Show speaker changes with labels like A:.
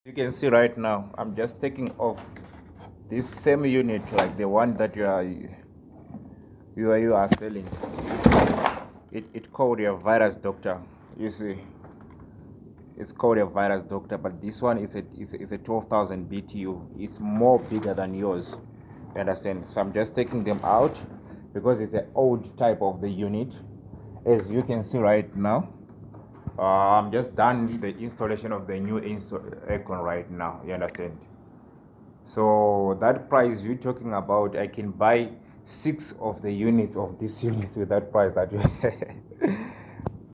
A: You can see right now I'm just taking off this same unit, like the one that you are selling. It called a virus doctor. You see, it's called a virus doctor, but this one is a 12,000 BTU. It's more bigger than yours. You understand? So I'm just taking them out because it's an old type of the unit. As you can see right now, I'm just done the installation of the new aircon right now. You understand? So that price you're talking about, I can buy 6 of the units of these units with that price that you